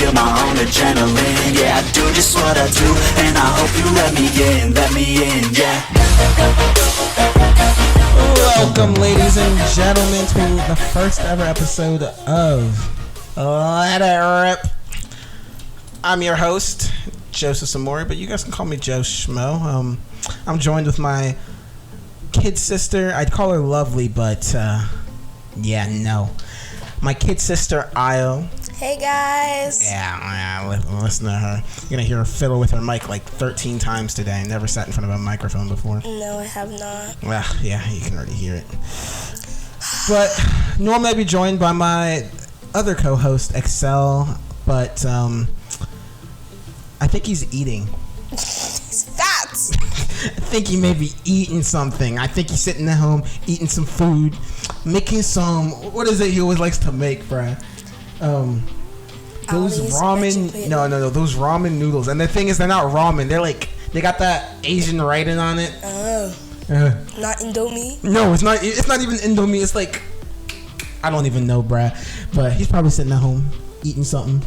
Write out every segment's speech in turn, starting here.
feel my own adrenaline. Yeah, I do just what I do, and I hope you let me in, yeah. Welcome, ladies and gentlemen, to the first ever episode of Let It Rip. I'm your host, Joseph Samori, but you guys can call me Joe Schmo. I'm joined with my kid sister. I'd call her Lovely, but my kid sister, Io. Hey guys. Yeah, listen to her. You're gonna hear her fiddle with her mic like 13 times today. Never sat in front of a microphone before. No, I have not. Well, yeah, you can already hear it. But normally I'd be joined by my other co-host, Excel, but I think he's eating. He's fat. I think he may be eating something. I think he's sitting at home eating some food, making some, what is it he always likes to make, bruh? Those ramen, no, those ramen noodles. And the thing is, they're not ramen. They're like, they got that Asian writing on it. Oh. Not Indomie? No, it's not even Indomie. It's like, I don't even know, bruh. But he's probably sitting at home eating something,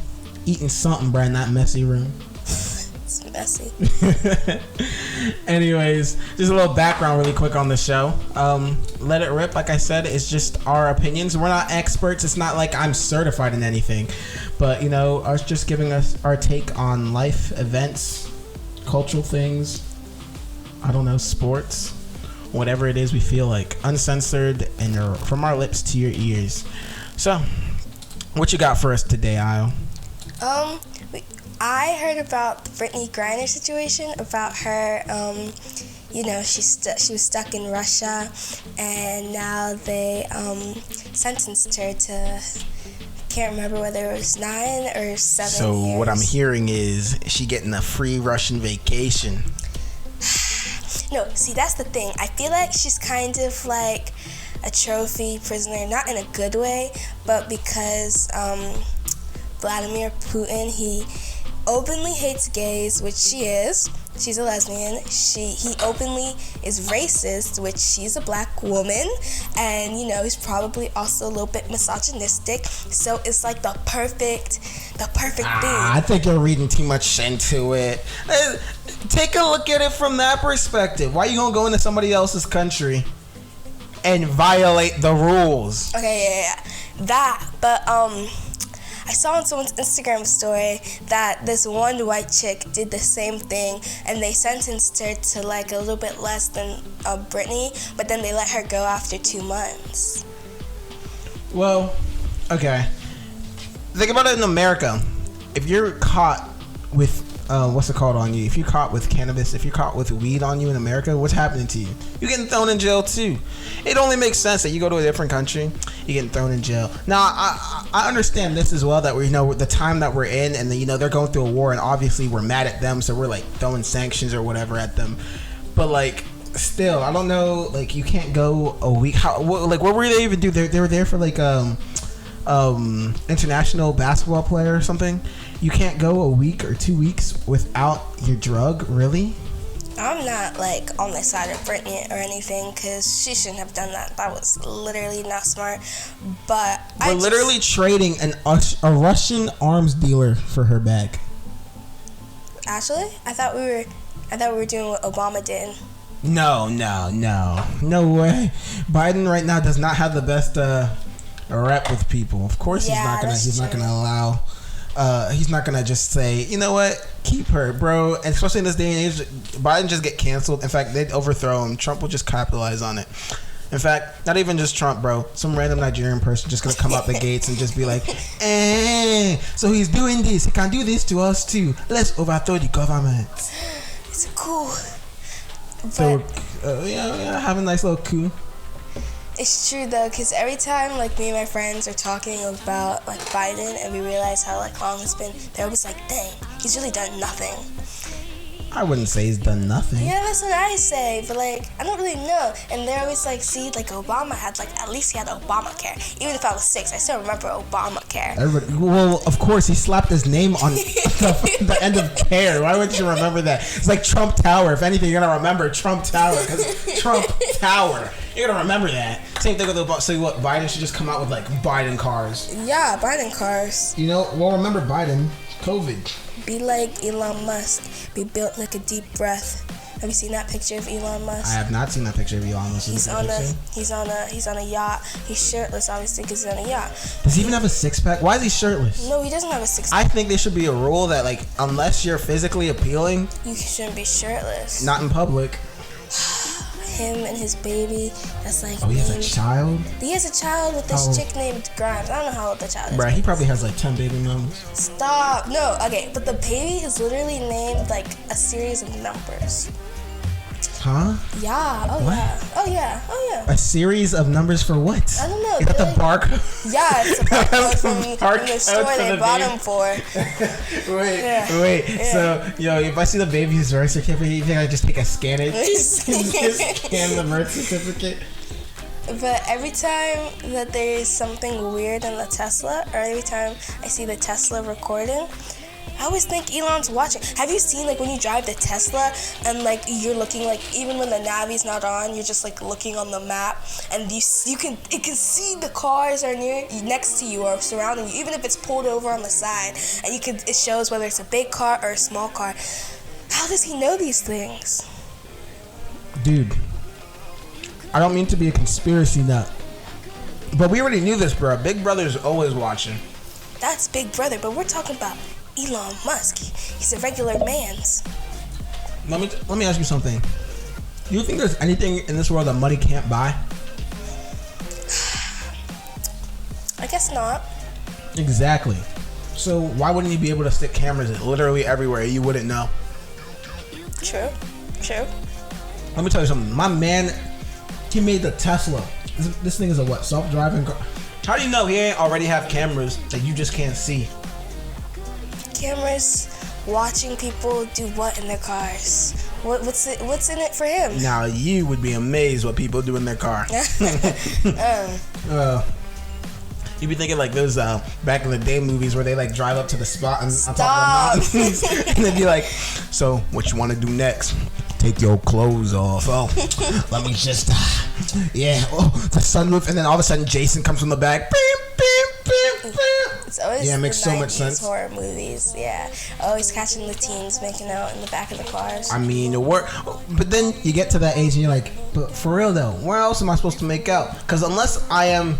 bruh, in that messy room. It's messy. Anyways, just a little background really quick on the show. Let It Rip, like I said, is just our opinions. We're not experts. It's not like I'm certified in anything. But, you know, us just giving us our take on life, events, cultural things, I don't know, sports, whatever it is we feel like. Uncensored and from our lips to your ears. So, what you got for us today, Io? I heard about the Brittney Griner situation, about her, she was stuck in Russia, and now they sentenced her to, can't remember whether it was 9 or 7 years. So what I'm hearing is she getting a free Russian vacation. No, see, that's the thing. I feel like she's kind of like a trophy prisoner, not in a good way, but because Vladimir Putin, he openly hates gays, which she is. She's a lesbian. He openly is racist, which she's a black woman, and he's probably also a little bit misogynistic. So it's like the perfect thing. I think you're reading too much into it. Take a look at it from that perspective. Why are you gonna go into somebody else's country and violate the rules? Okay, yeah. That, but I saw on someone's Instagram story that this one white chick did the same thing, and they sentenced her to like a little bit less than Brittany, but then they let her go after 2 months. Well, okay. Think about it in America. If you're caught with what's it called on you? If you're caught with cannabis, if you're caught with weed on you in America, what's happening to you? You're getting thrown in jail too. It only makes sense that you go to a different country, you're getting thrown in jail. Now, I understand this as well, that we know the time that we're in, and they're going through a war, and obviously we're mad at them, so we're like throwing sanctions or whatever at them. But like, still, I don't know. Like, you can't go a week. What were they even do? They were there for like international basketball player or something. You can't go a week or 2 weeks without your drug, really? I'm not like on the side of Brittany or anything, because she shouldn't have done that. That was literally not smart. But we're literally trading a Russian arms dealer for her bag. Actually, I thought we were doing what Obama did. No way. Biden right now does not have the best rep with people. Of course, he's not gonna allow. He's not gonna just say, you know what, keep her, bro. And especially in this day and age, Biden just get canceled. In fact, they'd overthrow him. Trump will just capitalize on it. In fact, not even just Trump, bro. Some random Nigerian person just gonna come out the gates and just be like, so he's doing this. He can do this to us too. Let's overthrow the government. It's cool. So, have a nice little coup. It's true though, because every time like me and my friends are talking about like Biden and we realize how like long it's been, they're always like, dang, he's really done nothing. I wouldn't say he's done nothing. Yeah, that's what I say, but like, I don't really know. And they're always like, see, like Obama had like, at least he had Obamacare. Even if I was 6, I still remember Obamacare. Well, of course, he slapped his name on the end of care. Why wouldn't you remember that? It's like Trump Tower. If anything, you're going to remember Trump Tower, because Trump Tower. You're going to remember that. Same thing with the, so Biden should just come out with like Biden cars. Yeah, Biden cars. You know, well, remember Biden. COVID. Be like Elon Musk. Be built like a deep breath. Have you seen that picture of Elon Musk? I have not seen that picture of Elon Musk. He's on a yacht. He's shirtless, obviously, because he's on a yacht. Does he even have a six pack? Why is he shirtless? No, he doesn't have a six. I think there should be a rule that, like, unless you're physically appealing, You shouldn't be shirtless. not in public. Him and his baby. That's like. Oh, he has a named- child. He has a child with this How old? chick named Grimes. I don't know how old the child is. Bruh, he probably has like 10 baby mamas. Stop. No. Okay, but the baby is literally named like a series of numbers. Huh? Yeah. Oh What? yeah. Oh yeah. Oh yeah. A series of numbers for what? I don't know. Is that the Like- barcode? Yeah, it's a barcode from Barcode the store for they the bought baby. him for. Wait, Yeah. wait. Yeah. So, yo, if I see the baby's birth certificate, you think I just take a scan it? Just scan the birth certificate? But every time that there is something weird in the Tesla, or every time I see the Tesla recording, I always think Elon's watching. Have you seen, like, when you drive the Tesla and, like, you're looking, like, even when the Navi's not on, you're just, like, looking on the map, and it can see the cars are next to you or surrounding you, even if it's pulled over on the side, and it shows whether it's a big car or a small car. How does he know these things? Dude, I don't mean to be a conspiracy nut, but we already knew this, bro. Big Brother's always watching. That's Big Brother, but we're talking about Elon Musk. He's a regular man's. Let me ask you something. Do you think there's anything in this world that money can't buy? I guess not. Exactly. So why wouldn't you be able to stick cameras literally everywhere? You wouldn't know. True. Let me tell you something. My man, he made the Tesla. This thing is a what? Self-driving car. How do you know he ain't already have cameras that you just can't see? Cameras watching people do what in their cars? What's in it for him? Now you would be amazed what people do in their car. You be thinking like those back in the day movies where they like drive up to the spot and on top of the mountains and they'd be like, so what you want to do next? Take your clothes off. Oh, let me just yeah. Oh, the sunroof, and then all of a sudden Jason comes from the back. Beep, beep, beep, beep. It's always Yeah, it makes the so much 90s sense. horror movies. Yeah, always catching the teens making out in the back of the cars. I mean, it work, but then you get to that age and you're like, but for real though, where else am I supposed to make out? Because unless I am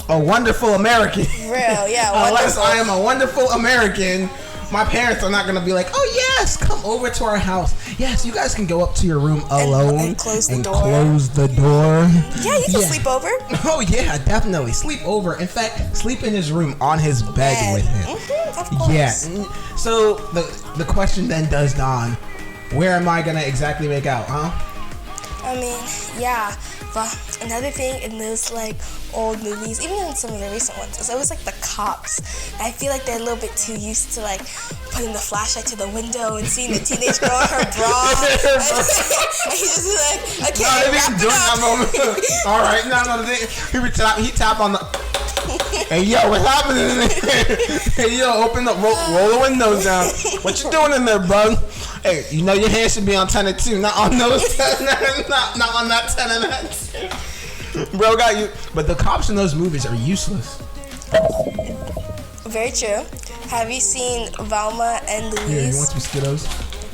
a wonderful American, Real, yeah. unless wonderful. I am a wonderful American, my parents are not gonna be like, oh yes, come over to our house. Yes, you guys can go up to your room alone and close the door. close the door. Yeah, you can sleep over. Oh yeah, definitely sleep over. In fact, sleep in his room on his bed with him. Of course. Yeah. So the question then does dawn: where am I gonna exactly make out, huh? I mean, yeah. But another thing in those like old movies, even in some of the recent ones, is always like the cops. I feel like they're a little bit too used to like putting the flashlight to the window and seeing the teenage girl in her bra. And he's just like, okay, No, they wrap be it doing up. that moment. All right, no. He tap on the. Hey yo, what's happening? Hey yo, open up, roll the windows down. What you doing in there, bud? Hey, you know your hands should be on 10 and 2, not on those 10, not on that 10 and that 2. Bro, got you. But the cops in those movies are useless. Very true. Have you seen Velma and Here, you want Louise? some Skittles?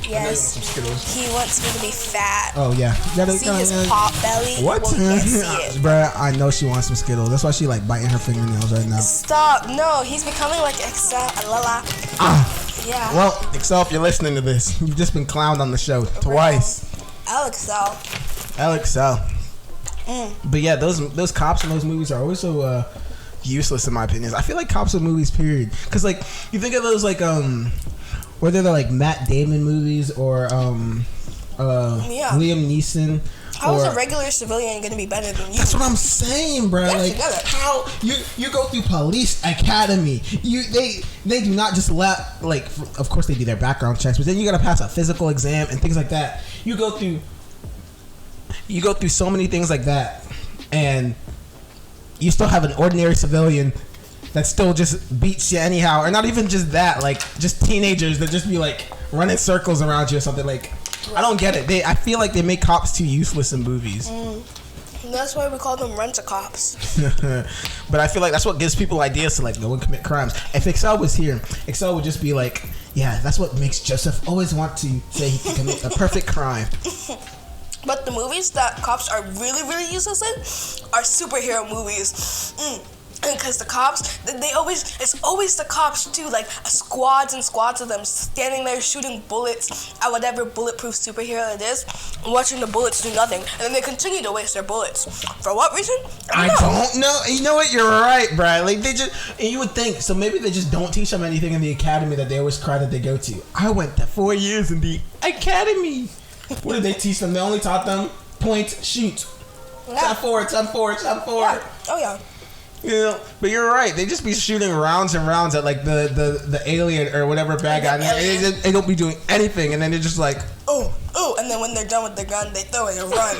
Yes. Some Skittles. He wants me to be fat. Oh yeah. See his pop belly? What? Well, you can't see it. Bruh, I know she wants some Skittles. That's why she like biting her fingernails right now. Stop. No, he's becoming like Excel. Lala. Yeah. Well, Excel, if you're listening to this, you've just been clowned on the show twice. Excel. Excel. But yeah, those cops in those movies are always so useless in my opinion. I feel like cops in movies, period. Because like you think of those like whether they're like Matt Damon movies or Liam Neeson. How is a regular civilian gonna be better than you? That's what I'm saying, bro. That's Like together. how you go through police academy. They do not just let like of course they do their background checks, but then you gotta pass a physical exam and things like that. You go through so many things like that, and you still have an ordinary civilian that still just beats you anyhow, or not even just that, like just teenagers that just be like running circles around you or something. Like I don't get it. I feel like they make cops too useless in movies. That's why we call them rent-a-cops. But I feel like that's what gives people ideas to like go and commit crimes. If Excel was here, Excel would just be like, yeah, that's what makes Joseph always want to say he can commit a perfect crime. But the movies that cops are really, really useless in are superhero movies. Because the cops, it's always the cops too, like squads and squads of them standing there shooting bullets at whatever bulletproof superhero it is, watching the bullets do nothing, and then they continue to waste their bullets. For what reason? I don't know. You know what? You're right, Brad. Like they just, and you would think, so maybe they just don't teach them anything in the academy that they always cry that they go to. I went to 4 years in the academy. What did they teach them? They only taught them point, shoot. Yeah. Jump forward. Yeah. Oh yeah. Yeah, but you're right. They just be shooting rounds and rounds at like the alien or whatever bad guy. They don't be doing anything, and then they're just like, oh, and then when they're done with their gun, they throw it and run.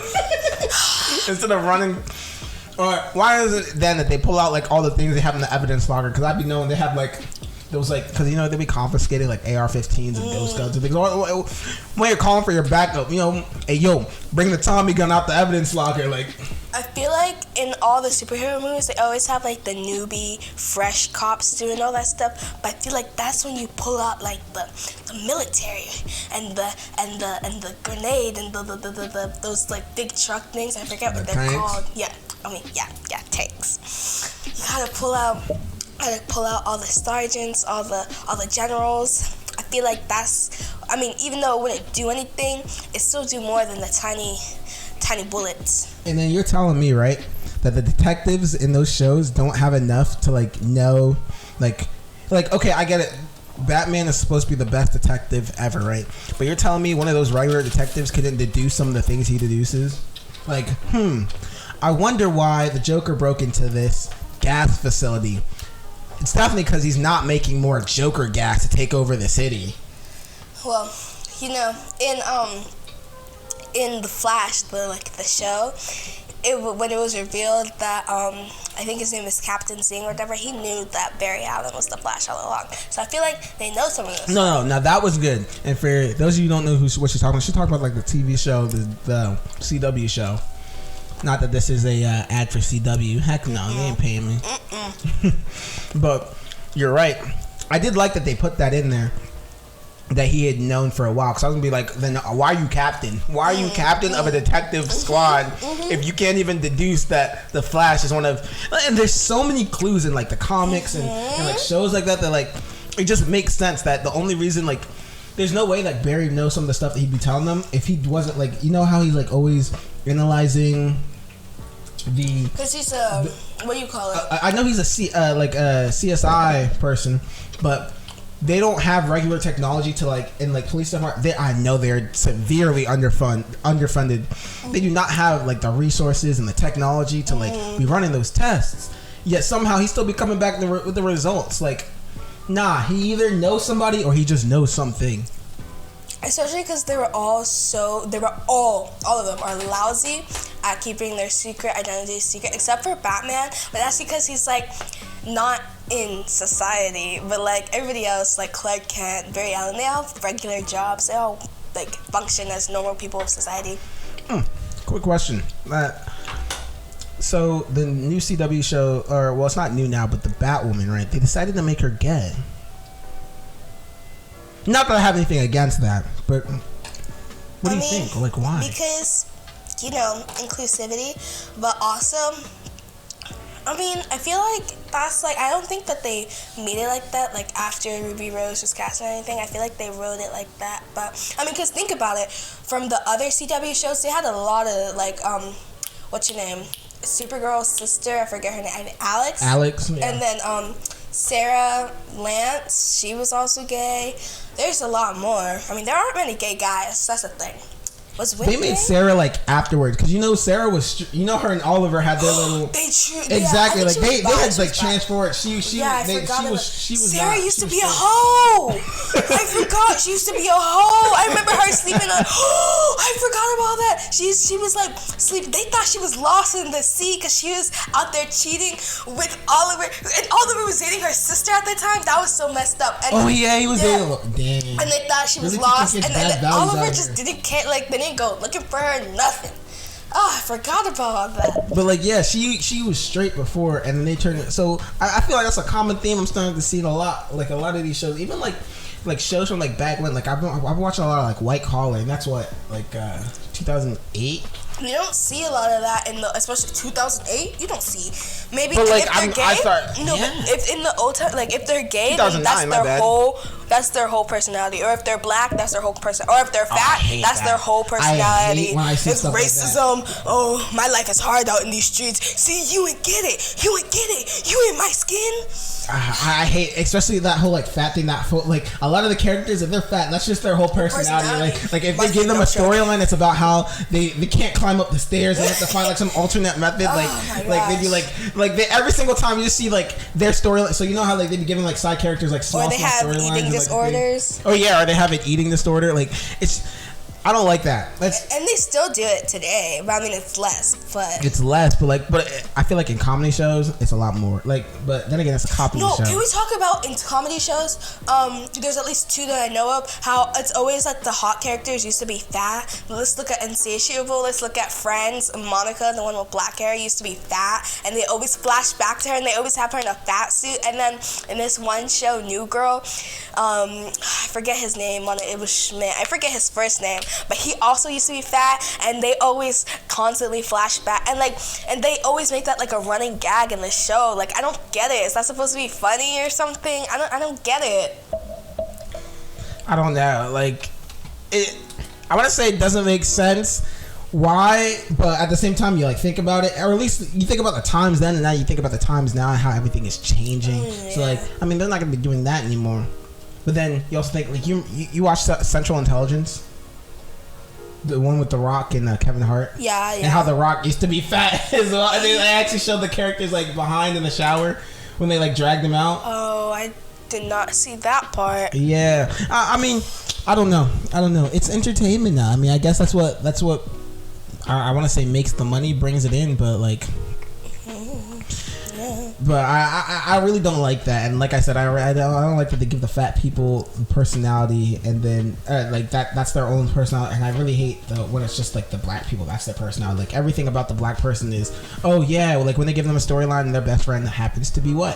Instead of running. Or why is it then that they pull out like all the things they have in the evidence locker? Because I'd be knowing they have like those like, because you know they be confiscated like AR-15s and those guns and things. When you're calling for your backup, you know, hey yo, bring the Tommy gun out the evidence locker, like. I feel like in all the superhero movies, they always have like the newbie, fresh cops doing all that stuff. But I feel like that's when you pull out like the military and the grenade and the those like big truck things. I forget what they're called. Yeah, tanks. You gotta pull out all the sergeants, all the generals. I feel like that's. I mean, even though it wouldn't do anything, it still do more than the tiny bullets. And then you're telling me, right, that the detectives in those shows don't have enough to like know, like okay, I get it. Batman is supposed to be the best detective ever, right? But you're telling me one of those regular detectives couldn't deduce some of the things he deduces? Like, I wonder why the Joker broke into this gas facility. It's definitely because he's not making more Joker gas to take over the city. Well, you know, in the Flash, the show, when it was revealed that I think his name is Captain Zing or whatever, he knew that Barry Allen was the Flash all along. So I feel like they know some of this. No, now that was good. And for those of you who don't know what she's talking about like the TV show, the CW show. Not that this is a ad for CW. Heck no, they ain't paying me. But you're right. I did like that they put that in there. That he had known for a while, because I was gonna be like, then why are you captain? Why are you captain of a detective squad if you can't even deduce that the Flash is one of? And there's so many clues in like the comics and like shows like that like it just makes sense that the only reason like there's no way like Barry knows some of the stuff that he'd be telling them if he wasn't like, you know how he's like always analyzing the. Because he's what do you call it? I know he's a CSI person, but. They don't have regular technology to like in like police department. I know they're severely underfunded. They do not have like the resources and the technology to like be running those tests. Yet somehow he still be coming back with the results. Like, nah, he either knows somebody or he just knows something. Especially because all of them are lousy at keeping their identity secret, except for Batman. But that's because he's like not in society. But like everybody else, like Clark Kent, Barry Allen, they all have regular jobs. They all like function as normal people of society. Quick question. So the new CW show, or well, it's not new now, but the Batwoman, right? They decided to make her gay. Not that I have anything against that, but what do you think? Like, why? Because, you know, inclusivity, but also, I mean, I feel like that's like, I don't think that they made it like that, like after Ruby Rose was cast or anything. I feel like they wrote it like that, but, I mean, because think about it, from the other CW shows, they had a lot of, like, what's your name? Supergirl's sister, I forget her name, Alex. Yeah. And then, Sarah Lance, she was also gay. There's a lot more. I mean, there aren't many gay guys. That's the thing. They made Sarah like afterwards, because you know Sarah was, you know, her and Oliver had their little exactly like they had like transformed. She was Sarah used to be a hoe. I forgot she used to be a hoe. I remember her sleeping. I forgot about that. She was like sleep. They thought she was lost in the sea because she was out there cheating with Oliver, and Oliver was dating her sister at the time. That was so messed up. And he was dating. Damn. And they thought she was lost, and Oliver just didn't care. Like they didn't go looking for her, nothing. Oh, I forgot about all that. But like, yeah, she was straight before, and then they turned it. So I feel like that's a common theme I'm starting to see in a lot of these shows, even like shows from like back when. Like I've been watching a lot of like White Collar, and that's what, like 2008. You don't see a lot of that in the, especially 2008. You don't see maybe But like if they're gay. But if in the old time, like if they're gay, then that's their whole personality. Or if they're black, that's their whole person. Or if they're fat, that's their whole personality. It's racism. Like oh, my life is hard out in these streets. See, you ain't get it. You ain't get it. You ain't my skin. I hate, especially that whole like fat thing. Like a lot of the characters, if they're fat, that's just their whole personality. Like if they give them a storyline, it's about how they can't climb up the stairs. They have to find like some alternate method. Like they be like they every single time you just see like their storyline. So you know how like they be giving like side characters like small storylines. Or they have eating disorders. Or they have an eating disorder. Like I don't like that. And they still do it today. But I mean, it's less. But I feel like in comedy shows, it's a lot more. Like, but then again, it's a comedy show. No, can we talk about in comedy shows? There's at least two that I know of. How it's always like the hot characters used to be fat. Let's look at Insatiable. Let's look at Friends. Monica, the one with black hair, used to be fat, and they always flash back to her, and they always have her in a fat suit. And then in this one show, New Girl, I forget his name on it. It was Schmidt. I forget his first name. But he also used to be fat, and they always constantly flash back, and they always make that like a running gag in the show. Like I don't get it. Is that supposed to be funny or something? I don't get it. I don't know. Like I want to say it doesn't make sense. Why? But at the same time, you like think about it, or at least you think about the times then, and now you think about the times now and how everything is changing. Yeah. So like, I mean, they're not gonna be doing that anymore. But then you also think like you watch Central Intelligence. The one with The Rock and Kevin Hart. Yeah. And how The Rock used to be fat as well. And they actually showed the characters like behind in the shower when they like dragged him out. Oh, I did not see that part. Yeah. I mean, I don't know. It's entertainment now. I mean, I guess that's what I want to say makes the money, brings it in, but like... But I really don't like that, and like I said, I don't like that they give the fat people personality, and then like that's their own personality, and I really hate when it's just like the black people, that's their personality. Like everything about the black person is, oh yeah, like when they give them a storyline and their best friend happens to be what,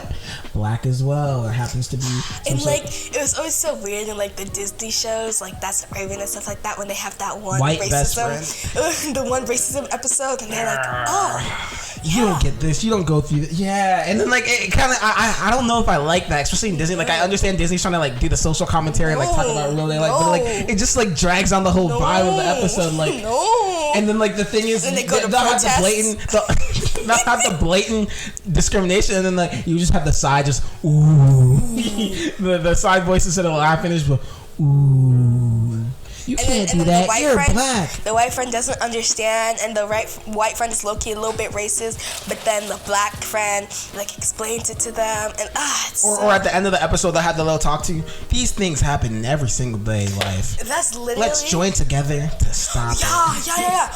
black as well, or happens to be. And like it was always so weird in like the Disney shows, like That's Raven and stuff like that, when they have that one white racism, the one racism episode, and they're like, oh. You don't get this. You don't go through this. Yeah, and then like it kind of I don't know if I like that, especially in Disney. Like I understand Disney's trying to like do the social commentary and like talk about real life, but like it just like drags on the whole vibe of the episode. Like, and then like the thing is, and they go to protest. Not the blatant discrimination, and then like you just have the side just ooh, the side voice instead of laughing is ooh. You can't do that. You're black. The white friend doesn't understand, and the white friend is low-key a little bit racist, but then the black friend like explains it to them, and or at the end of the episode they had the little talk to you. These things happen every single day in life. That's literally. Let's join together to stop it. Yeah.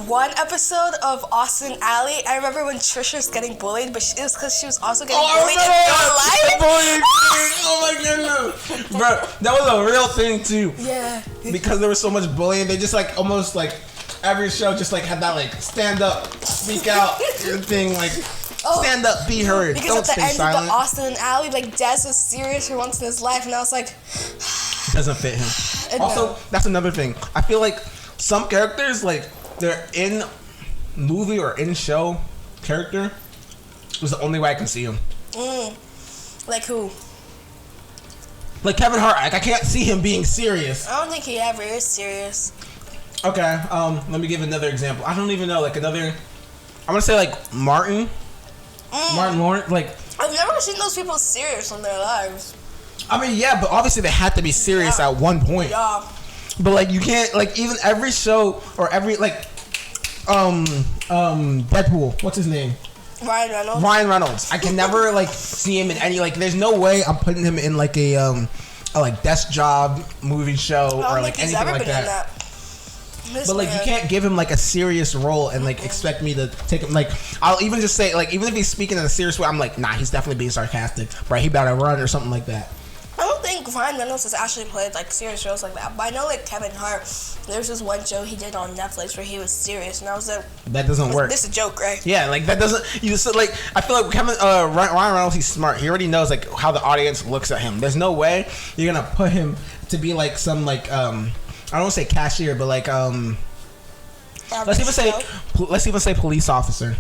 One episode of Austin Alley, I remember when Trisha was getting bullied, but it was because she was also getting bullied in real life. Oh my goodness, bro, that was a real thing too. Yeah. Because there was so much bullying, they just like almost like every show just like had that like stand up, speak out thing, like stand up, be heard. Because don't at the stay end silent. of the Austin Alley, like Des was serious for once in his life, and I was like, doesn't fit him. Also, that's another thing. I feel like some characters, like they're in movie or in show character, was the only way I can see them. Like who? Like Kevin Hart, like I can't see him being serious. I don't think he ever is serious. Okay, let me give another example. I don't even know, like another. I'm gonna say like Martin Lawrence. Like I've never seen those people serious in their lives. I mean, yeah, but obviously they had to be serious at one point. Yeah. But like you can't like even every show or every like Deadpool. What's his name? Ryan Reynolds. I can never like see him in any like. There's no way I'm putting him in like a like desk job movie show or like anything like that. But like you can't give him like a serious role and like expect me to take him. Like I'll even just say like even if he's speaking in a serious way, I'm like nah, he's definitely being sarcastic. Right? He better run or something like that. I don't think Ryan Reynolds has actually played like serious shows like that. But I know like Kevin Hart, there's this one show he did on Netflix where he was serious, and I was like, that doesn't work. This is a joke, right? Yeah, like that doesn't. You just like I feel like Ryan Reynolds, he's smart. He already knows like how the audience looks at him. There's no way you're gonna put him to be like some like I don't want to say cashier, but like let's even say police officer.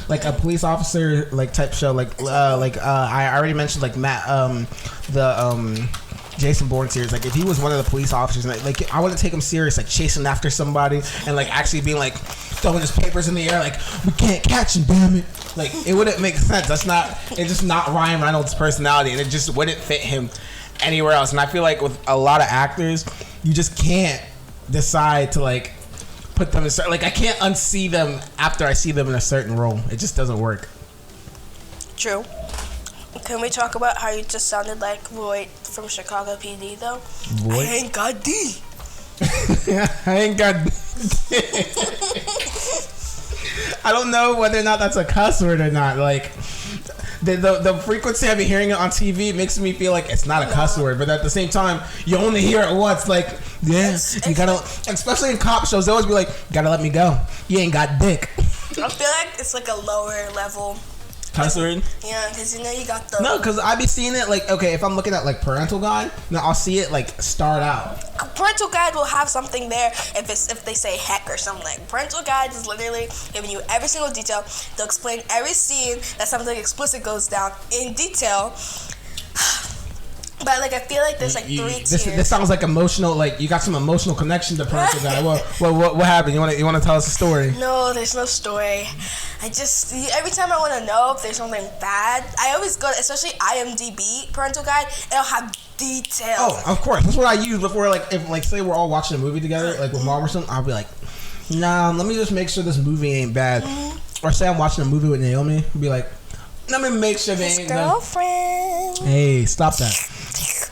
Like a police officer like type show. I already mentioned like Matt the Jason Bourne series. Like if he was one of the police officers, like I wouldn't take him serious, like chasing after somebody and like actually being like throwing his papers in the air, like we can't catch him, damn it. Like it wouldn't make sense. It's just not Ryan Reynolds' personality, and it just wouldn't fit him anywhere else. And I feel like with a lot of actors, you just can't decide to like put them in like I can't unsee them after I see them in a certain role. It just doesn't work. True. Can we talk about how you just sounded like Roy from Chicago PD though? Roy? I ain't got D. I ain't got I don't know whether or not that's a cuss word or not. Like the frequency I've been hearing it on TV makes me feel like it's not a cuss word, but at the same time you only hear it once. Like you gotta, especially in cop shows, they always be like, gotta let me go, you ain't got dick. I feel like it's like a lower level cuss word. Yeah, because you know you got the... No, because I be seeing it like, okay, if I'm looking at like parental guide, then I'll see it like start out. Parental guide will have something there if they say heck or something. Like parental guide is literally giving you every single detail. They'll explain every scene that something explicit goes down in detail. But like I feel like there's like three tiers. This sounds like emotional. Like you got some emotional connection to parental guide. What happened? You want to tell us a story? No, there's no story. I just every time I want to know if there's something bad, I always go, especially IMDb parental guide. It'll have details. Oh, of course. That's what I use before. Like if like say we're all watching a movie together, like with mom or something, I'll be like, nah, let me just make sure this movie ain't bad. Or say I'm watching a movie with Naomi, I'll be like, let me make sure they ain't girlfriend. Hey, stop that.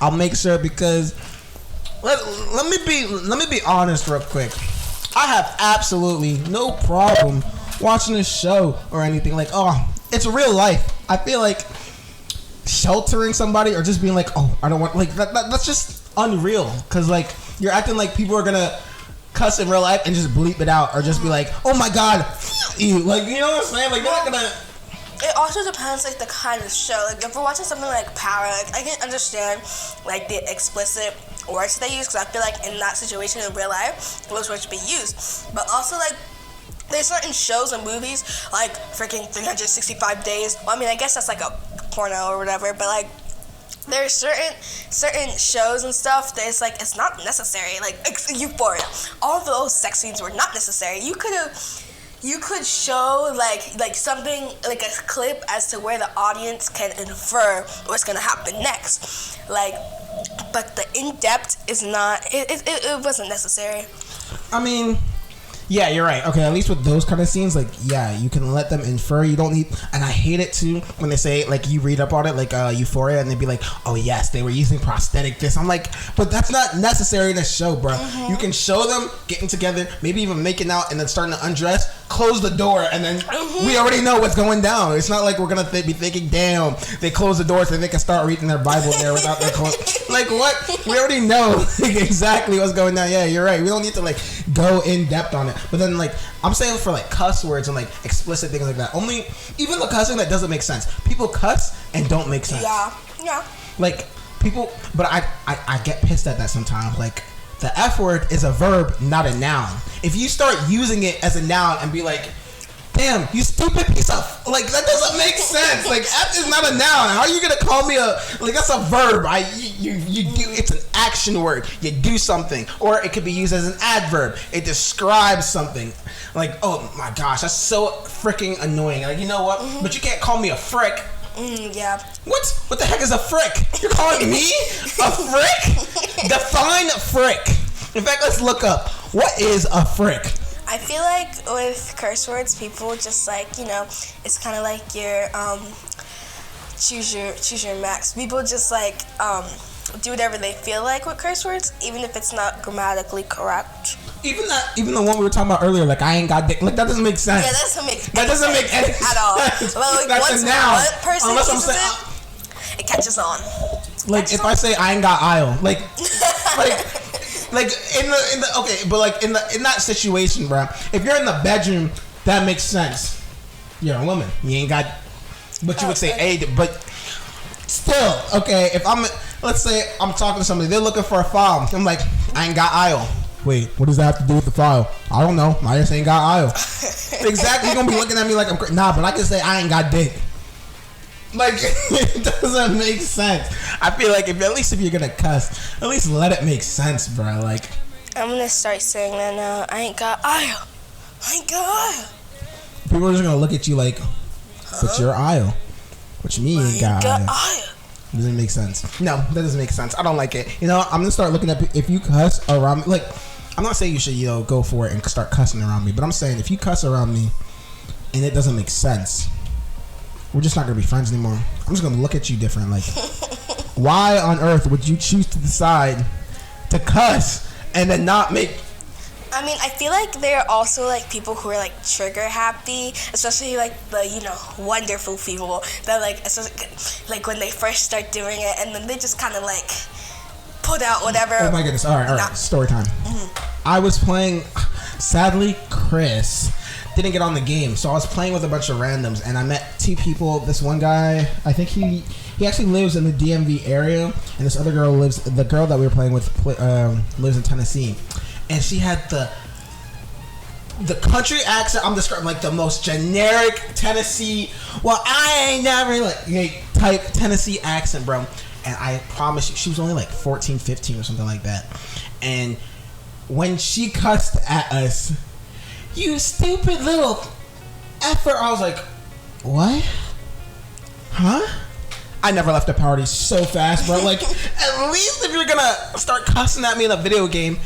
I'll make sure because let me be honest real quick. I have absolutely no problem watching this show or anything. Like, oh, it's real life. I feel like sheltering somebody or just being like, oh, I don't want, like that's just unreal. Cause like you're acting like people are gonna cuss in real life and just bleep it out or just be like, oh my god, you, like, you know what I'm saying? Like they're not gonna. It also depends, like, the kind of show. Like, if we're watching something like Power, like, I can understand, like, the explicit words they use, because I feel like in that situation in real life, those words should be used. But also, like, there's certain shows and movies, like, freaking 365 Days. Well, I mean, I guess that's, like, a porno or whatever, but, like, there's certain shows and stuff that it's, like, it's not necessary. Like, Euphoria. All of those sex scenes were not necessary. You could show like something like a clip as to where the audience can infer what's gonna happen next. Like, but the in-depth is not. It wasn't necessary. I mean, yeah, you're right. Okay, at least with those kind of scenes, like, yeah, you can let them infer. You don't need, and I hate it too when they say, like, you read up on it, like Euphoria, and they'd be like, oh yes, they were using prosthetic this. I'm like, but that's not necessary in a show, bro. You can show them getting together, maybe even making out, and then starting to undress, close the door, and then we already know what's going down. It's not like we're gonna be thinking, damn, they close the door so they can start reading their Bible there without their clothes. Like, what? We already know exactly what's going down. Yeah, you're right. We don't need to like go in depth on it. But then, like, I'm saying for like cuss words and like explicit things like that. Only even the cussing that doesn't make sense. People cuss and don't make sense. Yeah. Like people, but I get pissed at that sometimes. Like the F word is a verb, not a noun. If you start using it as a noun and be like, damn, you stupid piece of, like, that doesn't make sense. Like, F is not a noun. How are you gonna call me a, like, that's a verb. You do, it's an action word. You do something. Or it could be used as an adverb. It describes something. Like, oh my gosh, that's so freaking annoying. Like, you know what? But you can't call me a frick. Yeah. What the heck is a frick? You're calling me a frick? Define frick. In fact, let's look up. What is a frick? I feel like with curse words, people just like, you know, it's kind of like your choose your max. People just like do whatever they feel like with curse words, even if it's not grammatically correct. Even the one we were talking about earlier, like I ain't got dick, like that doesn't make sense. Yeah, that doesn't make sense at all. Well, like that's once a noun. one person Unless uses it catches on. Like if I say I ain't got aisle, like in the okay, but like in that situation, bro. If you're in the bedroom, that makes sense. You're a woman. You ain't got. But you would say A, but still, okay. If let's say I'm talking to somebody, they're looking for a file. I'm like, I ain't got aisle. Wait, what does that have to do with the file? I don't know. I just ain't got aisle. Exactly. You're gonna be looking at me like I'm nah, but I can say I ain't got dick. Like it doesn't make sense. I feel like at least if you're gonna cuss, at least let it make sense, bro. Like I'm gonna start saying that now. I ain't got aisle. I ain't got aisle. People are just gonna look at you like, but you're aisle. What you mean you ain't got aisle? Doesn't make sense. No, that doesn't make sense. I don't like it. You know, I'm gonna start looking at if you cuss around me. Like, I'm not saying you should, go for it and start cussing around me, but I'm saying if you cuss around me and it doesn't make sense, we're just not gonna be friends anymore. I'm just gonna look at you different. Like, why on earth would you choose to decide to cuss and then not make? I mean, I feel like there are also like people who are like trigger happy, especially like the wonderful people that like like when they first start doing it and then they just kind of like put out whatever. Oh my goodness! All right. Story time. Mm-hmm. I was playing. Sadly, Chris didn't get on the game, so I was playing with a bunch of randoms, and I met two people. This one guy, I think he actually lives in the DMV area, and this other girl the girl that we were playing with lives in Tennessee. And she had the country accent. I'm describing like the most generic Tennessee. Well, I ain't never like type Tennessee accent, bro. And I promise you, she was only like 14, 15 or something like that. And when she cussed at us, you stupid little effer, I was like, what? Huh? I never left a party so fast, bro. Like, at least if you're gonna start cussing at me in a video game,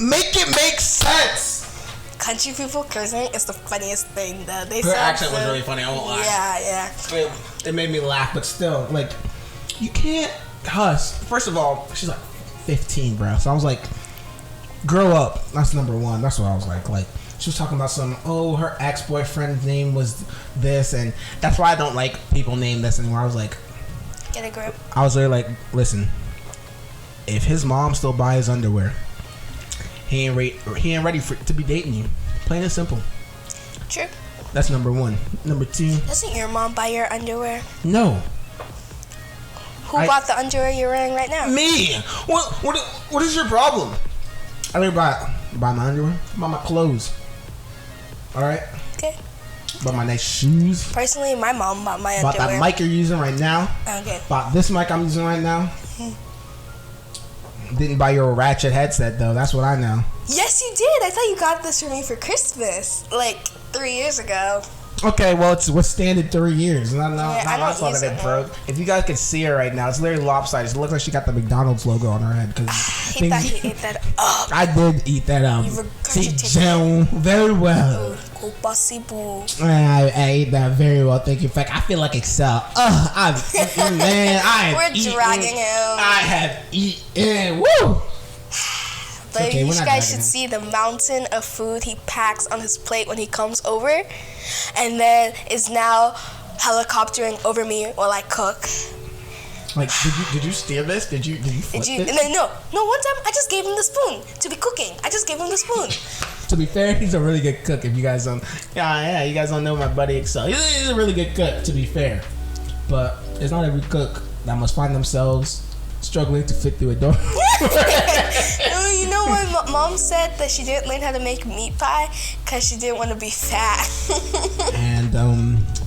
make it make sense. Country people cursing is the funniest thing, though. Her accent was really funny, I won't lie. Yeah. It made me laugh, but still, like, you can't cuss. First of all, she's like 15, bro. So I was like, grow up. That's number one. That's what I was like. Like, she was talking about her ex-boyfriend's name was this, and that's why I don't like people named this anymore. I was like, get a grip. I was really like, listen, if his mom still buys underwear, he ain't ready to be dating you. Plain and simple. True. That's number one. Number two. Doesn't your mom buy your underwear? No. Who bought the underwear you're wearing right now? Me. What is your problem? I didn't buy my underwear. I buy my clothes. All right. Okay. Bought my nice shoes. Personally, my mom bought my underwear. Bought that mic you're using right now. Okay. Bought this mic I'm using right now. Didn't buy your ratchet headset though. That's what I know. Yes, you did. I thought you got this for me for Christmas, like 3 years ago. Okay, well, it's standard 3 years. Not my fault use that it broke. If you guys could see her right now, it's literally lopsided. It looks like she got the McDonald's logo on her head. Cause he thought he ate that up. I did eat that up. You regurgitated very well. Oh, possible. I ate that very well. Thank you. In fact, I feel like Excel. We're dragging him. I have eaten. Woo! But okay, you guys should see the mountain of food he packs on his plate when he comes over, and then is now helicoptering over me while I cook. Like, did you steal this? Did you flip this? And then, no. One time I just gave him the spoon to be cooking. I just gave him the spoon. To be fair, he's a really good cook. If you guys don't, you guys don't know my buddy Excel. He's a really good cook. To be fair, but it's not every cook that must find themselves struggling to fit through a door. You know when mom said that she didn't learn how to make meat pie because she didn't want to be fat. And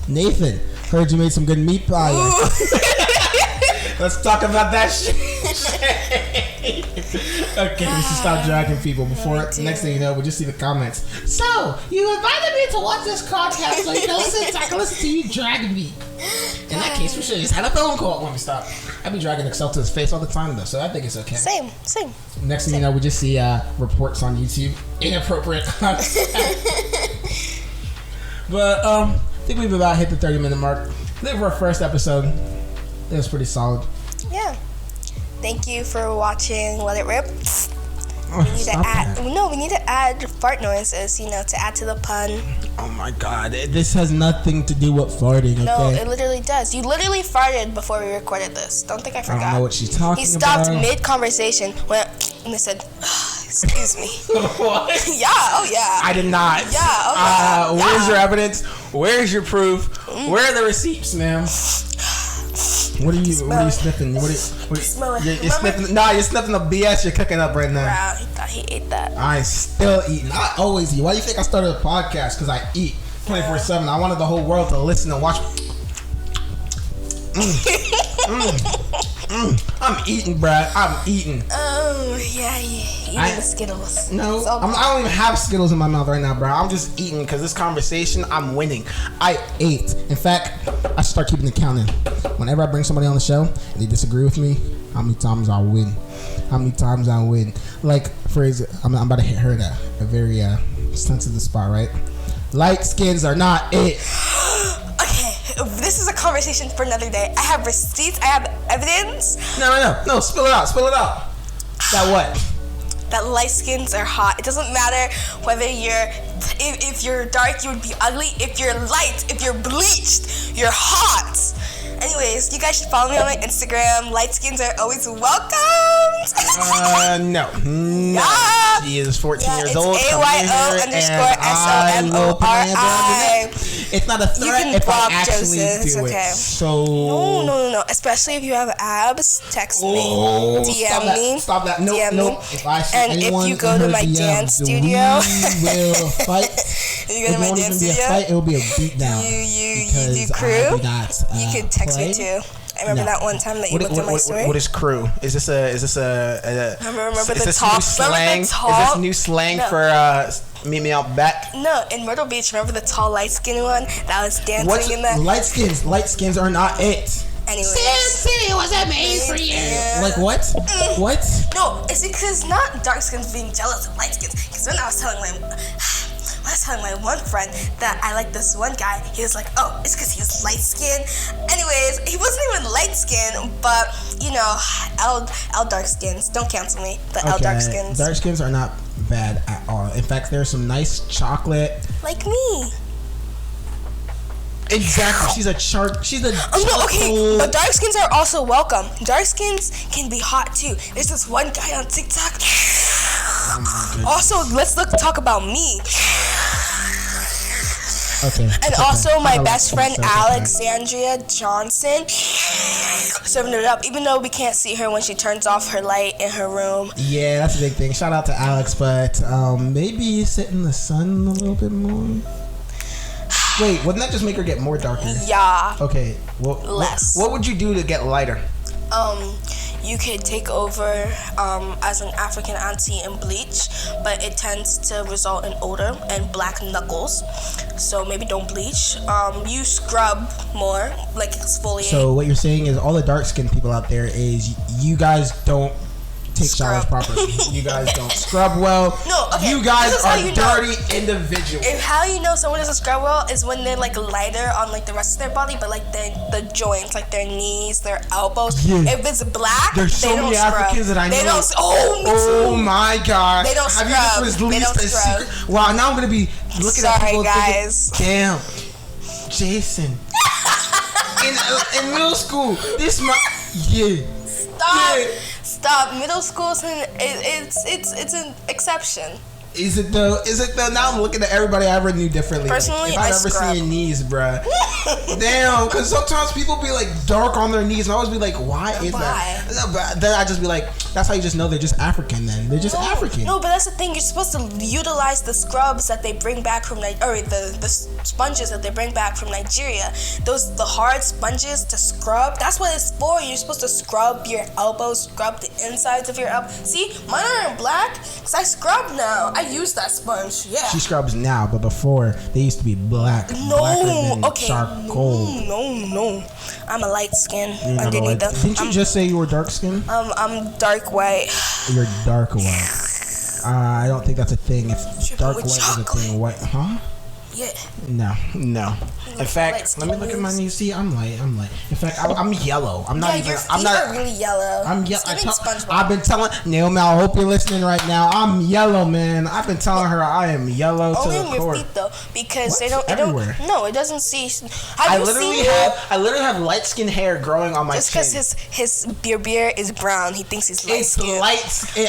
Nathan, heard you made some good meat pie. Let's talk about that shit. Okay, we should stop dragging people before next thing you know, we'll just see the comments. So, you invited me to watch this podcast so you can listen to you dragging me. In that case, we should just have a phone call when we stop. I be dragging Excel to his face all the time though, so I think it's okay. Same. Next thing you know, we just see reports on YouTube. Inappropriate content. But I think we've about hit the 30-minute mark. I think for our first episode, it was pretty solid. Yeah. Thank you for watching Let It Rip. We need to add fart noises, to add to the pun. Oh my god, this has nothing to do with farting, okay? No, it literally does. You literally farted before we recorded this. Don't think I forgot. I don't know what she's talking about. He stopped mid-conversation, went, and they said, excuse me. What? Yeah, oh yeah. I did not. Yeah, oh yeah. Where's your evidence? Where's your proof? Where are the receipts, ma'am? What are you sniffing? You're sniffing. Nah, you're sniffing the BS you're cooking up right now. Wow, he thought he ate that. I'm still eating. I always eat. Why do you think I started a podcast? Because I eat 24/7. I wanted the whole world to listen and watch. I'm eating, bruh. I'm eating. Oh, yeah, eating the Skittles. No, I don't even have Skittles in my mouth right now, bro. I'm just eating because this conversation, I'm winning. I ate. In fact, I should start keeping the count in. Whenever I bring somebody on the show and they disagree with me, how many times I win. Like, for example, I'm about to hit her at a very sensitive spot, right? Light skins are not it. Okay, this is a conversation for another day. I have receipts. I have evidence. No. Spill it out. That what? That light skins are hot. It doesn't matter whether if you're dark, you would be ugly. If you're light, if you're bleached, you're hot. Anyways, you guys should follow me on my Instagram. Light skins are always welcomed. No. Yeah. She is 14 years it's old. AYO_SOMORI. It's not a threat if I actually do it. So No. Especially if you have abs, text me, DM me. Stop that. No. If I see and anyone if you go to my dance studio, we will fight. If you go to my dance studio, it will be a beatdown. You do crew. You could text me too. I remember that one time that you looked at my story. What is crew? Is this a remember the this tall? new slang? Is this new slang for meet me out back? No, in Myrtle Beach, remember the tall light skinned one that was dancing in the light skins are not it. Anyway, City wasn't made for you. Like what? What? No, it's because not dark skins being jealous of light skins. Because when I was telling my one friend that I like this one guy, he was like, oh, it's because he's light skinned. Anyways, he wasn't even light skinned, but L dark skins. Don't cancel me. L dark skins. Dark skins are not bad at all. In fact, there's some nice chocolate. Like me. Exactly. She's a okay, but dark skins are also welcome. Dark skins can be hot too. There's this one guy on TikTok. Also, let's talk about me. Okay. And also my best friend Alexandria Johnson serving it up, even though we can't see her when she turns off her light in her room. Yeah, that's a big thing. Shout out to Alex, but maybe sit in the sun a little bit more. Wait, wouldn't that just make her get more darker? Yeah. Okay. Less. What would you do to get lighter? You could take over as an African auntie and bleach, but it tends to result in odor and black knuckles. So maybe don't bleach. You scrub more, like exfoliate. So what you're saying is all the dark skinned people out there is you guys don't take showers properly. You guys don't scrub well. No, okay. You guys are dirty individuals. And how you know someone doesn't scrub well is when they're like lighter on like the rest of their body, but like the joints, like their knees, their elbows. Yeah. If it's black, there's so many Africans that I know. They don't. Oh, me too. Oh my God. They don't scrub. Have you just released a secret? Wow. Now I'm gonna be looking at people guys. Thinking, damn, Jason. in middle school, Stop. Middle school it's an exception. Is it though? Now I'm looking at everybody I ever knew differently. Personally, like, if I ever see your knees, bruh. Damn, because sometimes people be like dark on their knees, and I always be like, why is that? Then I just be like, that's how you just know they're just African. Then they're just African. No, but that's the thing. You're supposed to utilize the scrubs that they bring back from the sponges that they bring back from Nigeria. The hard sponges to scrub. That's what it's for. You're supposed to scrub your elbows, scrub the insides of your elbows. See, mine aren't black because I scrub now. I use that sponge. Yeah. She scrubs now, but before they used to be black. No, okay. Charcoal. No. I'm a light skin underneath them. Didn't you just say you were dark skin? I'm dark white. You're dark white. I don't think that's a thing. If dark white is a thing, white, huh? Yeah. No. In fact, let me look at my new. See, I'm light. In fact, I'm yellow. I'm not even. Your feet I'm not. are really yellow. I'm yellow. SpongeBob. I've been telling Naomi. I hope you're listening right now. I'm yellow, man. I've been telling her I am yellow Only to the on your core. feet though, because What? Everywhere. No, it doesn't see. I literally have light skin hair growing on my just chin. because his beard is brown, he thinks he's light It's skinned.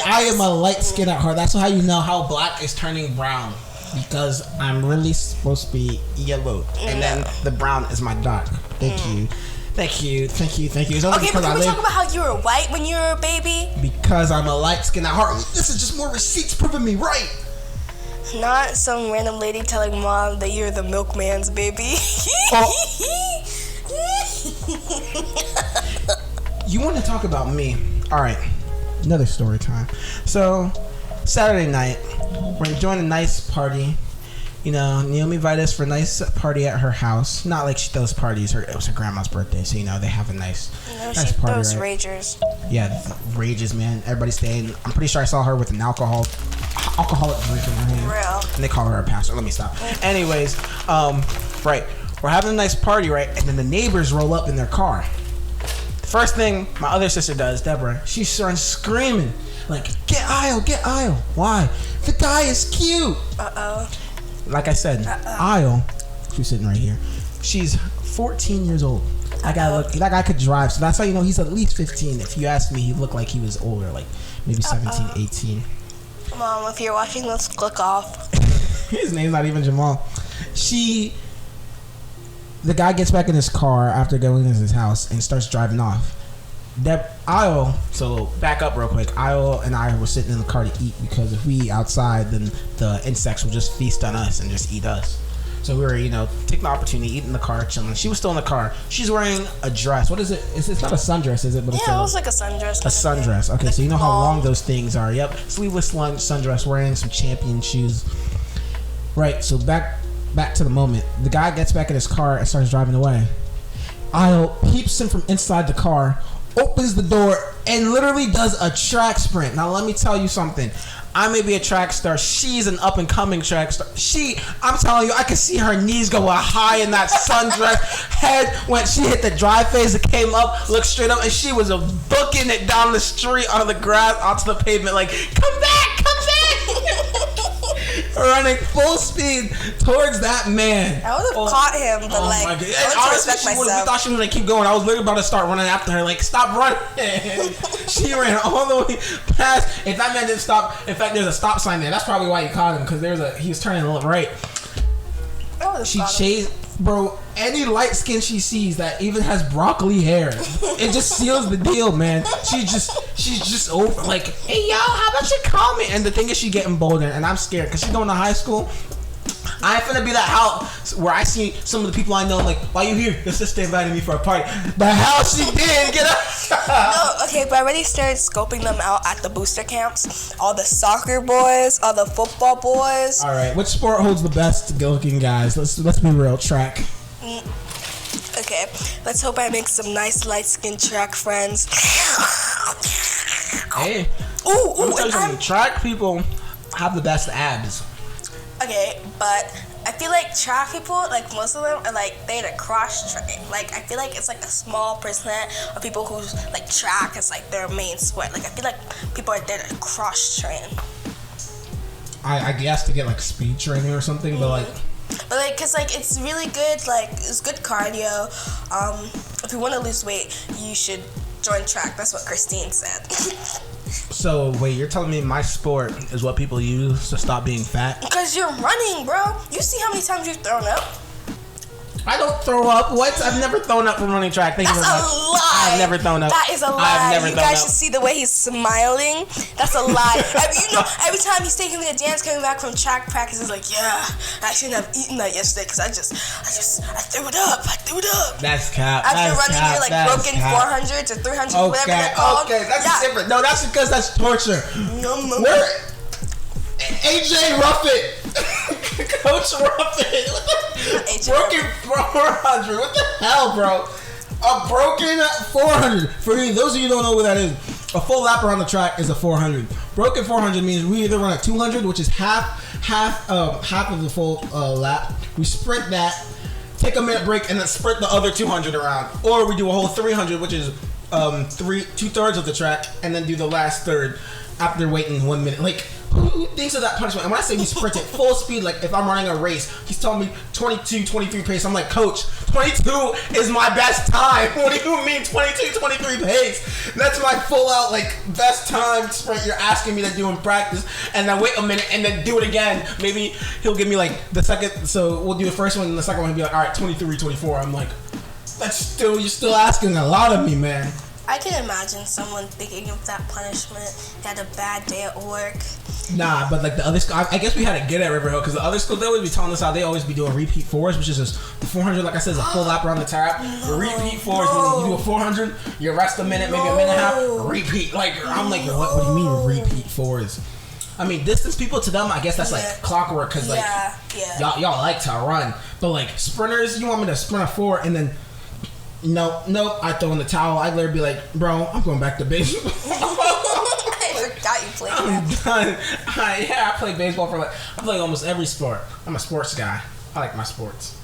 I am a light skin at heart. That's how you know how black is turning brown. Because I'm really supposed to be yellow. And then the brown is my dark. Thank you. It's only Okay, but because can we talk about how you were white when you were a baby? Because I'm a light skin at heart. This is just more receipts proving me right. Not some random lady telling mom that you're the milkman's baby. You want to talk about me? All right, another story time. So, Saturday night, we're enjoying a nice party. You know, Naomi invited us for a nice party at her house. Not like she throws parties. It was her grandma's birthday, so you know they have a nice She party. throws right? ragers. Yeah, rages, man. Everybody's staying. I'm pretty sure I saw her with an alcoholic drink in her hand. Real. And they call her a pastor. Let me stop. Anyways, right. We're having a nice party, right? And then the neighbors roll up in their car. First thing my other sister does, Deborah, she starts screaming, like, get aisle. Why? The guy is cute. Uh-oh. Like I said, aisle, she's sitting right here. She's 14 years old. That guy could drive, so that's how you know he's at least 15. If you ask me, he looked like he was older, like maybe 17, 18. Mom, if you're watching this, click off. His name's not even Jamal. The guy gets back in his car after going into his house and starts driving off. So back up real quick. Isle and I were sitting in the car to eat because if we eat outside, then the insects will just feast on us and just eat us. So we were, taking the opportunity, eating in the car, chilling. She was still in the car. She's wearing a dress. What is it? It's not a sundress, is it? But It looks like a sundress. A sundress. Okay, so you know how long those things are. Yep, sleeveless sundress, wearing some Champion shoes. Right. So back to the moment. The guy gets back in his car and starts driving away. Isle peeps him from inside the car, opens the door, and literally does a track sprint. Now let me tell you something. I may be a track star. She's an up and coming track star. I'm telling you, I could see her knees go high in that sundress. Head when she hit the drive phase, it came up, looked straight up, and she was booking it down the street on the grass onto the pavement, like, come back. Running full speed towards that man. I would have caught him, but my God. I would respect We myself. thought she was gonna keep going. I was literally about to start running after her, like, stop running. She ran all the way past. If that man didn't stop, in fact, there's a stop sign there. That's probably why you caught him, because he was turning right. She chased, bro. Any light skin she sees that even has broccoli hair, it just seals the deal, man. She's just over, like, hey yo, how about you call me? And the thing is, she getting bolder, and I'm scared because she's going to high school. I ain't finna be that house where I see some of the people I know, like, why you here? Your sister invited me for a party. The hell she did, get up. No, okay, but I already started scoping them out at the booster camps. All the soccer boys, all the football boys. All right, which sport holds the best good-looking guys? Let's be real. Track. Okay, let's hope I make some nice light-skinned track friends. Hey, Ooh, let me tell you something. Track people have the best abs. Okay, but I feel like track people, like most of them are like they to cross train. Like I feel like it's like a small percent of people who like track is like their main sport. Like I feel like people are there to cross train. I guess to get like speed training or something, but like. But like, cause like it's really good. Like it's good cardio. If you want to lose weight, you should join track. That's what Christine said. So wait, you're telling me my sport is what people use to stop being fat? Because you're running, bro. You see how many times you've thrown up? I don't throw up. What? I've never thrown up from running track. Thank you very much. That's a lie. I've never thrown up. That is a lie. I've never you thrown guys up. should see the way he's smiling. That's a lie. Every time he's taking a dance coming back from track practice, he's like, yeah, I shouldn't have eaten that yesterday because I threw it up. That's cap. After That's running cap. your like That's broken cap. 400s or 300s, whatever they're called. Okay, that's different. No, that's because that's torture. Where? AJ Ruffin. Coach Ruffin. Broken 400. What the hell, bro? A broken 400. For those of you who don't know what that is, A full lap around the track is a 400. Broken 400 means we either run a 200, which is half of the full lap. We sprint that, take a minute break, and then sprint the other 200 around. Or we do a whole 300, which is 2/3 of the track, and then do the last third after waiting 1 minute. Like, who thinks of that punishment? And when I say we sprint at full speed, like if I'm running a race, he's telling me 22, 23 pace. I'm like, Coach, 22 is my best time. What do you mean 22, 23 pace? That's my full out, like, best time sprint you're asking me to do in practice. And then wait a minute and then do it again. Maybe he'll give me like the second, so we'll do the first one and the second one he'll be like, all right, 23, 24. I'm like, you're still asking a lot of me, man. I can imagine someone thinking of that punishment. They had a bad day at work. Nah, but like the other school, I guess we had to get at River Hill because the other school, they always be telling us how they always be doing repeat fours, which is just the 400, like I said, is a full lap around the track. The repeat fours, meaning you do a 400, you rest a minute, maybe a minute and a half, repeat. Like, I'm like, what do you mean repeat fours? I mean, distance people, to them, I guess that's like clockwork because like y'all like to run. But like sprinters, you want me to sprint a 4 and then nope, I throw in the towel. I'd literally be like, bro, I'm going back to baseball. I forgot you played that. I'm done. I play baseball for I play almost every sport. I'm a sports guy. I like my sports.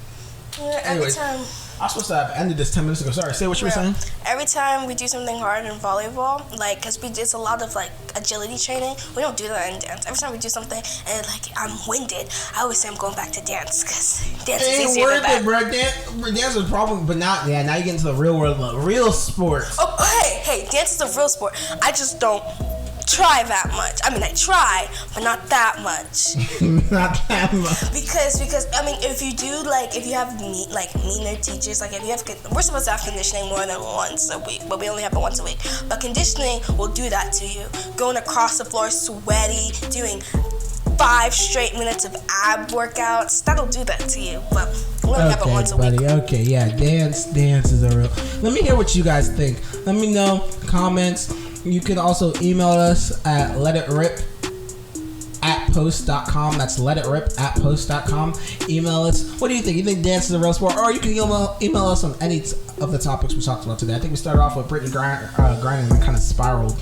Yeah, Anyways, time. I was supposed to have ended this 10 minutes ago. Sorry, say what you were saying. Every time we do something hard in volleyball, like, because it's a lot of, like, agility training, we don't do that in dance. Every time we do something and, like, I'm winded, I always say I'm going back to dance, because dance is easier than that. Bro. Dance is probably, but not, now you get into the real world, real sports. Oh, hey, dance is a real sport. I just don't try that much. I mean, I try, but not that much. Not that much. Because I mean, if you do, like, if you have meaner teachers, like if you have, we're supposed to have conditioning more than once a week, but we only have it once a week. But conditioning will do that to you. Going across the floor sweaty, doing 5 straight minutes of ab workouts, that'll do that to you. But we only have it once a week. Okay, yeah, dance is a real. Let me hear what you guys think. Let me know, comments. You can also email us at letitrip@post.com. That's letitrip@post.com. Email us. What do you think? You think dance is a real sport? Or you can email us on any of the topics we talked about today. I think we started off with Brittney Griner and then kind of spiraled.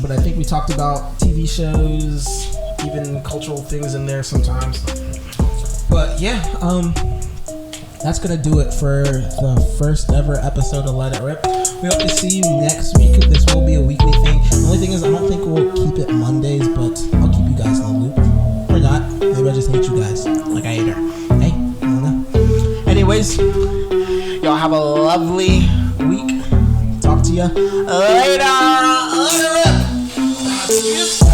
But I think we talked about TV shows, even cultural things in there sometimes. But yeah, that's gonna do it for the first ever episode of Let It Rip. We hope to see you next week. This will be a weekly thing. The only thing is, I don't think we'll keep it Mondays, but I'll keep you guys in the loop. Or not. Maybe I just hate you guys. Like I hate her. Hey, I don't know. Anyways, y'all have a lovely week. Talk to you later. Let It Rip.